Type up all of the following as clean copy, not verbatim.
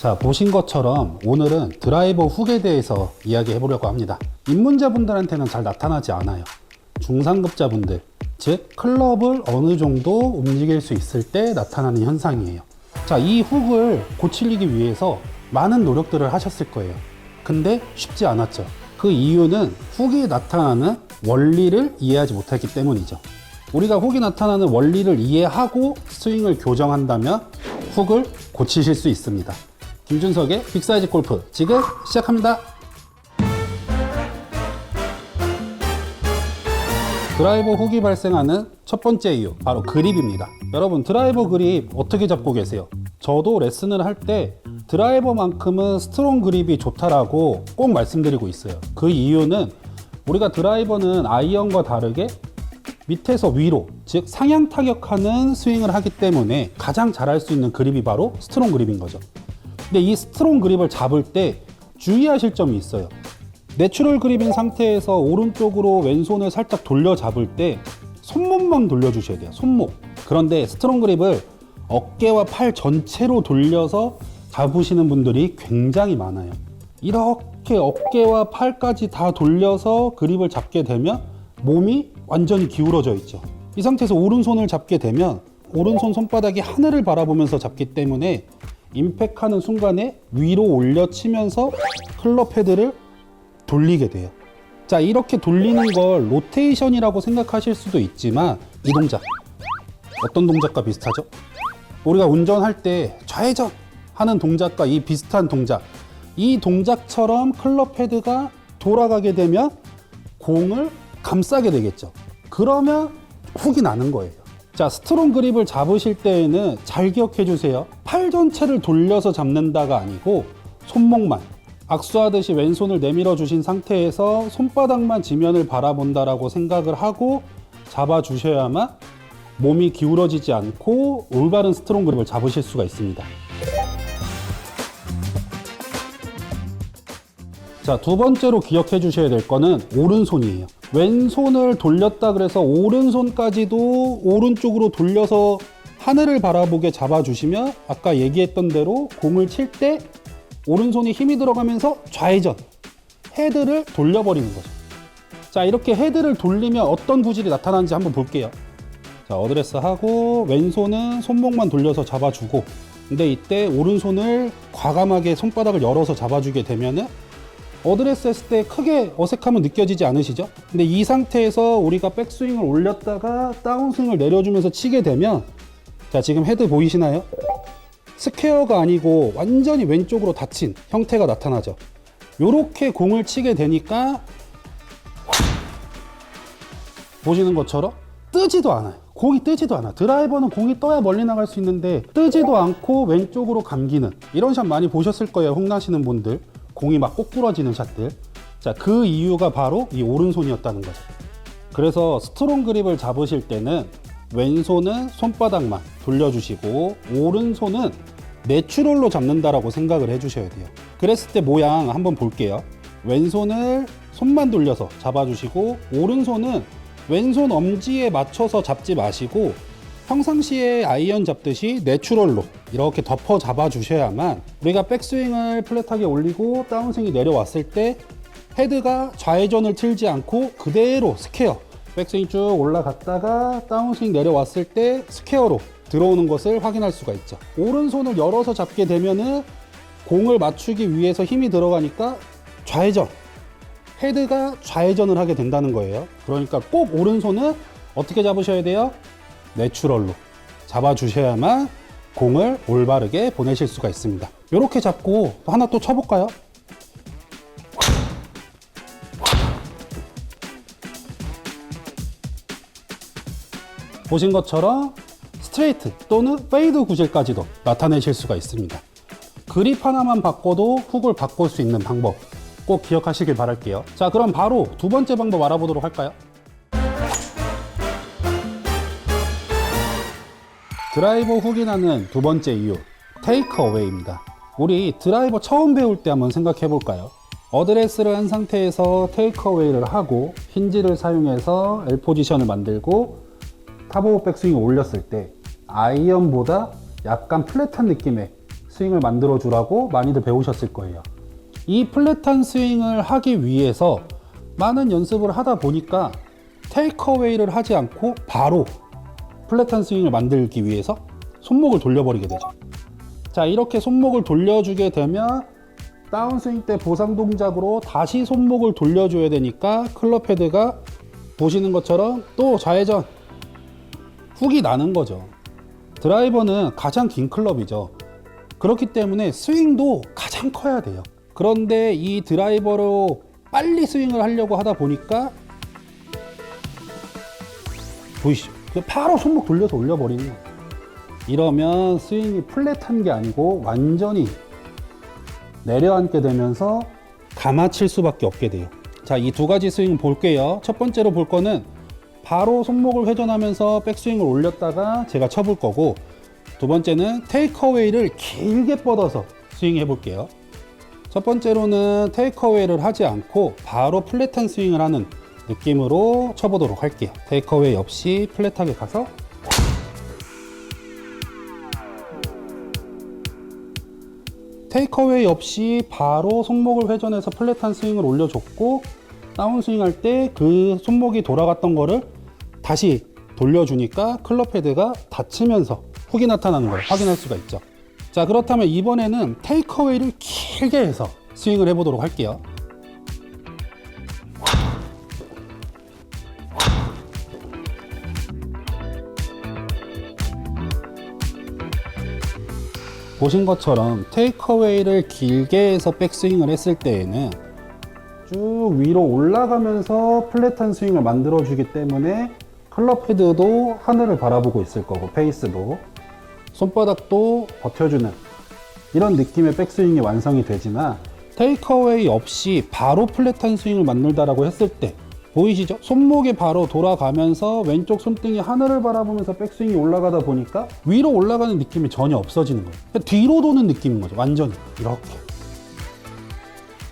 자, 보신 것처럼 오늘은 드라이버 훅에 대해서 이야기해 보려고 합니다. 입문자분들한테는 잘 나타나지 않아요. 중상급자분들, 즉 클럽을 어느 정도 움직일 수 있을 때 나타나는 현상이에요. 자, 이 훅을 고치기 위해서 많은 노력들을 하셨을 거예요. 근데 쉽지 않았죠. 그 이유는 훅이 나타나는 원리를 이해하지 못했기 때문이죠. 우리가 훅이 나타나는 원리를 이해하고 스윙을 교정한다면 훅을 고치실 수 있습니다. 김준석의 빅사이즈 골프 지금 시작합니다. 드라이버 훅이 발생하는 첫 번째 이유, 바로 그립입니다. 여러분, 드라이버 그립 어떻게 잡고 계세요? 저도 레슨을 할 때 드라이버만큼은 스트롱 그립이 좋다라고 꼭 말씀드리고 있어요. 그 이유는 우리가 드라이버는 아이언과 다르게 밑에서 위로, 즉 상향 타격하는 스윙을 하기 때문에 가장 잘할 수 있는 그립이 바로 스트롱 그립인 거죠. 근데 이 스트롱 그립을 잡을 때 주의하실 점이 있어요. 내추럴 그립인 상태에서 오른쪽으로 왼손을 살짝 돌려 잡을 때 손목만 돌려주셔야 돼요. 손목. 그런데 스트롱 그립을 어깨와 팔 전체로 돌려서 잡으시는 분들이 굉장히 많아요. 이렇게 어깨와 팔까지 다 돌려서 그립을 잡게 되면 몸이 완전히 기울어져 있죠. 이 상태에서 오른손을 잡게 되면 오른손 손바닥이 하늘을 바라보면서 잡기 때문에 임팩하는 순간에 위로 올려치면서 클럽 헤드를 돌리게 돼요. 자, 이렇게 돌리는 걸 로테이션이라고 생각하실 수도 있지만 이 동작 어떤 동작과 비슷하죠? 우리가 운전할 때 좌회전 하는 동작과 이 비슷한 동작, 이 동작처럼 클럽 헤드가 돌아가게 되면 공을 감싸게 되겠죠. 그러면 훅이 나는 거예요. 자, 스트롱 그립을 잡으실 때에는 잘 기억해 주세요. 팔 전체를 돌려서 잡는다가 아니고 손목만, 악수하듯이 왼손을 내밀어 주신 상태에서 손바닥만 지면을 바라본다라고 생각을 하고 잡아 주셔야만 몸이 기울어지지 않고 올바른 스트롱 그립을 잡으실 수가 있습니다. 자, 두 번째로 기억해 주셔야 될 거는 오른손이에요. 왼손을 돌렸다 그래서 오른손까지도 오른쪽으로 돌려서 하늘을 바라보게 잡아주시면 아까 얘기했던 대로 공을 칠 때 오른손이 힘이 들어가면서 좌회전, 헤드를 돌려버리는 거죠. 자, 이렇게 헤드를 돌리면 어떤 구질이 나타나는지 한번 볼게요. 자, 어드레스 하고 왼손은 손목만 돌려서 잡아주고, 근데 이때 오른손을 과감하게 손바닥을 열어서 잡아주게 되면은 어드레스 했을 때 크게 어색함은 느껴지지 않으시죠? 근데 이 상태에서 우리가 백스윙을 올렸다가 다운스윙을 내려주면서 치게 되면, 자, 지금 헤드 보이시나요? 스퀘어가 아니고 완전히 왼쪽으로 닫힌 형태가 나타나죠. 요렇게 공을 치게 되니까 보시는 것처럼 뜨지도 않아요. 공이 뜨지도 않아. 드라이버는 공이 떠야 멀리 나갈 수 있는데 뜨지도 않고 왼쪽으로 감기는, 이런 샷 많이 보셨을 거예요. 혼나시는 분들, 공이 막 꼬꾸러지는 샷들. 자, 그 이유가 바로 이 오른손이었다는 거죠. 그래서 스트롱 그립을 잡으실 때는 왼손은 손바닥만 돌려주시고 오른손은 내추럴로 잡는다라고 생각을 해주셔야 돼요. 그랬을 때 모양 한번 볼게요. 왼손을 손만 돌려서 잡아주시고 오른손은 왼손 엄지에 맞춰서 잡지 마시고 평상시에 아이언 잡듯이 내추럴로 이렇게 덮어 잡아주셔야만 우리가 백스윙을 플랫하게 올리고 다운스윙이 내려왔을 때 헤드가 좌회전을 틀지 않고 그대로 스퀘어, 백스윙 쭉 올라갔다가 다운스윙 내려왔을 때 스퀘어로 들어오는 것을 확인할 수가 있죠. 오른손을 열어서 잡게 되면은 공을 맞추기 위해서 힘이 들어가니까 좌회전, 헤드가 좌회전을 하게 된다는 거예요. 그러니까 꼭 오른손은 어떻게 잡으셔야 돼요? 내추럴로 잡아주셔야만 공을 올바르게 보내실 수가 있습니다. 이렇게 잡고 하나 또 쳐볼까요? 보신 것처럼 스트레이트 또는 페이드 구질까지도 나타내실 수가 있습니다. 그립 하나만 바꿔도 훅을 바꿀 수 있는 방법 꼭 기억하시길 바랄게요. 자, 그럼 바로 두 번째 방법 알아보도록 할까요? 드라이버 훅이 나는 두 번째 이유, 테이크 어웨이입니다. 우리 드라이버 처음 배울 때 한번 생각해 볼까요? 어드레스를 한 상태에서 테이크 어웨이를 하고 힌지를 사용해서 L 포지션을 만들고 탑오브 백스윙을 올렸을 때 아이언보다 약간 플랫한 느낌의 스윙을 만들어 주라고 많이들 배우셨을 거예요. 이 플랫한 스윙을 하기 위해서 많은 연습을 하다 보니까 테이크어웨이를 하지 않고 바로 플랫한 스윙을 만들기 위해서 손목을 돌려버리게 되죠. 자, 이렇게 손목을 돌려주게 되면 다운스윙 때 보상 동작으로 다시 손목을 돌려줘야 되니까 클럽 헤드가 보시는 것처럼 또 좌회전 훅이 나는 거죠. 드라이버는 가장 긴 클럽이죠. 그렇기 때문에 스윙도 가장 커야 돼요. 그런데 이 드라이버로 빨리 스윙을 하려고 하다 보니까 보이시죠? 바로 손목 돌려서 올려버리는 거예요. 이러면 스윙이 플랫한 게 아니고 완전히 내려앉게 되면서 가마칠 수밖에 없게 돼요. 자, 이 두 가지 스윙 볼게요. 첫 번째로 볼 거는 바로 손목을 회전하면서 백스윙을 올렸다가 제가 쳐볼 거고, 두 번째는 테이크어웨이를 길게 뻗어서 스윙해 볼게요. 첫 번째로는 테이크어웨이를 하지 않고 바로 플랫한 스윙을 하는 느낌으로 쳐보도록 할게요. 테이크어웨이 없이 플랫하게 가서 테이크어웨이 없이 바로 손목을 회전해서 플랫한 스윙을 올려줬고, 다운스윙 할 때 그 손목이 돌아갔던 거를 다시 돌려주니까 클럽 헤드가 닫히면서 훅이 나타나는 걸 확인할 수가 있죠. 자, 그렇다면 이번에는 테이크어웨이를 길게 해서 스윙을 해보도록 할게요. 보신 것처럼 테이크어웨이를 길게 해서 백스윙을 했을 때에는 쭉 위로 올라가면서 플랫한 스윙을 만들어 주기 때문에 클럽 헤드도 하늘을 바라보고 있을 거고, 페이스도 손바닥도 버텨주는 이런 느낌의 백스윙이 완성이 되지만, 테이크어웨이 없이 바로 플랫한 스윙을 만들다라고 했을 때 보이시죠? 손목이 바로 돌아가면서 왼쪽 손등이 하늘을 바라보면서 백스윙이 올라가다 보니까 위로 올라가는 느낌이 전혀 없어지는 거예요. 뒤로 도는 느낌인 거죠. 완전히 이렇게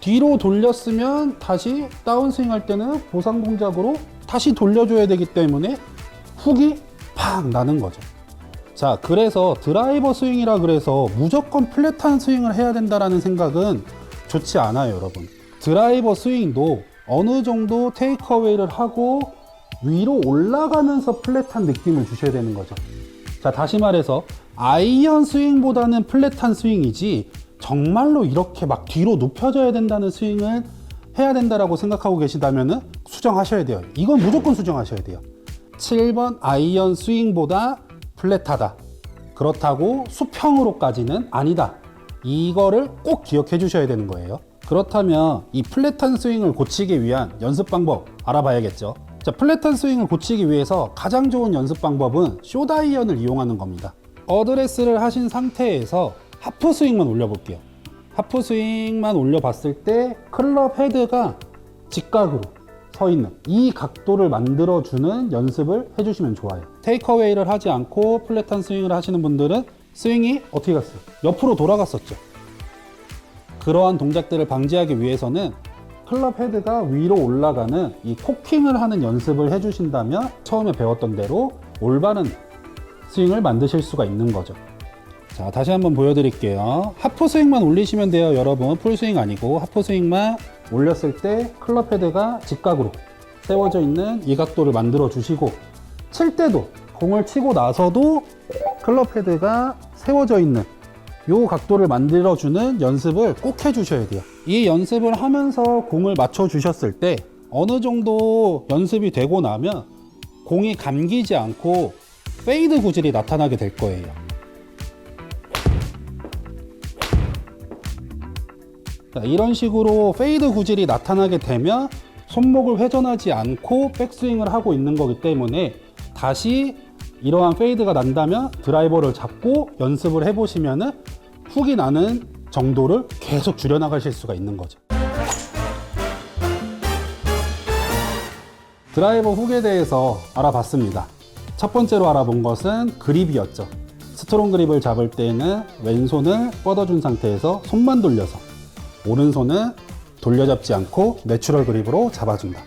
뒤로 돌렸으면 다시 다운스윙 할 때는 보상 동작으로 다시 돌려줘야 되기 때문에 훅이 팍 나는 거죠. 자, 그래서 드라이버 스윙이라 그래서 무조건 플랫한 스윙을 해야 된다라는 생각은 좋지 않아요, 여러분. 드라이버 스윙도 어느 정도 테이크어웨이를 하고 위로 올라가면서 플랫한 느낌을 주셔야 되는 거죠. 자, 다시 말해서 아이언 스윙보다는 플랫한 스윙이지 정말로 이렇게 막 뒤로 눕혀져야 된다는 스윙을 해야 된다라고 생각하고 계시다면 수정하셔야 돼요. 이건 무조건 수정하셔야 돼요. 7번 아이언 스윙보다 플랫하다. 그렇다고 수평으로까지는 아니다. 이거를 꼭 기억해 주셔야 되는 거예요. 그렇다면 이 플랫한 스윙을 고치기 위한 연습 방법 알아봐야겠죠. 자, 플랫한 스윙을 고치기 위해서 가장 좋은 연습 방법은 숏아이언을 이용하는 겁니다. 어드레스를 하신 상태에서 하프 스윙만 올려볼게요. 하프 스윙만 올려봤을 때 클럽 헤드가 직각으로 서 있는 이 각도를 만들어주는 연습을 해주시면 좋아요. 테이크어웨이를 하지 않고 플랫한 스윙을 하시는 분들은 스윙이 어떻게 갔어요? 옆으로 돌아갔었죠. 그러한 동작들을 방지하기 위해서는 클럽 헤드가 위로 올라가는 이 코킹을 하는 연습을 해주신다면 처음에 배웠던 대로 올바른 스윙을 만드실 수가 있는 거죠. 자, 다시 한번 보여드릴게요. 하프 스윙만 올리시면 돼요, 여러분. 풀 스윙 아니고 하프 스윙만 올렸을 때 클럽 헤드가 직각으로 세워져 있는 이 각도를 만들어 주시고, 칠 때도 공을 치고 나서도 클럽 헤드가 세워져 있는 이 각도를 만들어주는 연습을 꼭 해주셔야 돼요. 이 연습을 하면서 공을 맞춰주셨을 때 어느 정도 연습이 되고 나면 공이 감기지 않고 페이드 구질이 나타나게 될 거예요. 자, 이런 식으로 페이드 구질이 나타나게 되면 손목을 회전하지 않고 백스윙을 하고 있는 거기 때문에 다시 이러한 페이드가 난다면 드라이버를 잡고 연습을 해보시면은 훅이 나는 정도를 계속 줄여나가실 수가 있는 거죠. 드라이버 훅에 대해서 알아봤습니다. 첫 번째로 알아본 것은 그립이었죠. 스트롱 그립을 잡을 때는 왼손을 뻗어준 상태에서 손만 돌려서 오른손은 돌려잡지 않고 내추럴 그립으로 잡아준다.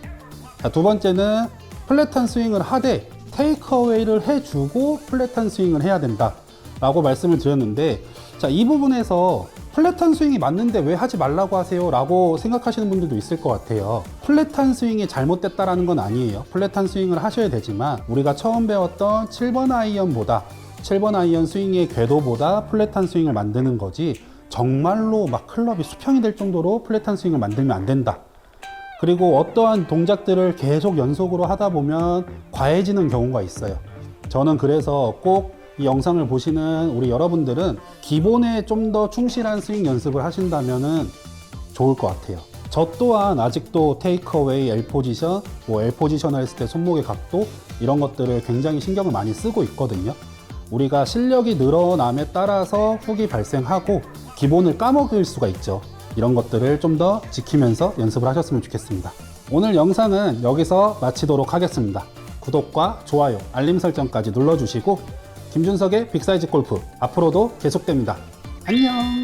자, 두 번째는 플랫한 스윙을 하되 테이크어웨이를 해주고 플랫한 스윙을 해야 된다. 라고 말씀을 드렸는데, 자, 이 부분에서 플랫한 스윙이 맞는데 왜 하지 말라고 하세요? 라고 생각하시는 분들도 있을 것 같아요. 플랫한 스윙이 잘못됐다라는 건 아니에요. 플랫한 스윙을 하셔야 되지만 우리가 처음 배웠던 7번 아이언보다 7번 아이언 스윙의 궤도보다 플랫한 스윙을 만드는 거지, 정말로 막 클럽이 수평이 될 정도로 플랫한 스윙을 만들면 안 된다. 그리고 어떠한 동작들을 계속 연속으로 하다 보면 과해지는 경우가 있어요. 저는 그래서 꼭 이 영상을 보시는 우리 여러분들은 기본에 좀 더 충실한 스윙 연습을 하신다면 좋을 것 같아요. 저 또한 아직도 테이크어웨이, L 포지션, L 포지션을 했을 때 손목의 각도, 이런 것들을 굉장히 신경을 많이 쓰고 있거든요. 우리가 실력이 늘어남에 따라서 훅이 발생하고 기본을 까먹을 수가 있죠. 이런 것들을 좀 더 지키면서 연습을 하셨으면 좋겠습니다. 오늘 영상은 여기서 마치도록 하겠습니다. 구독과 좋아요, 알림 설정까지 눌러주시고, 김준석의 빅사이즈 골프 앞으로도 계속됩니다. 안녕.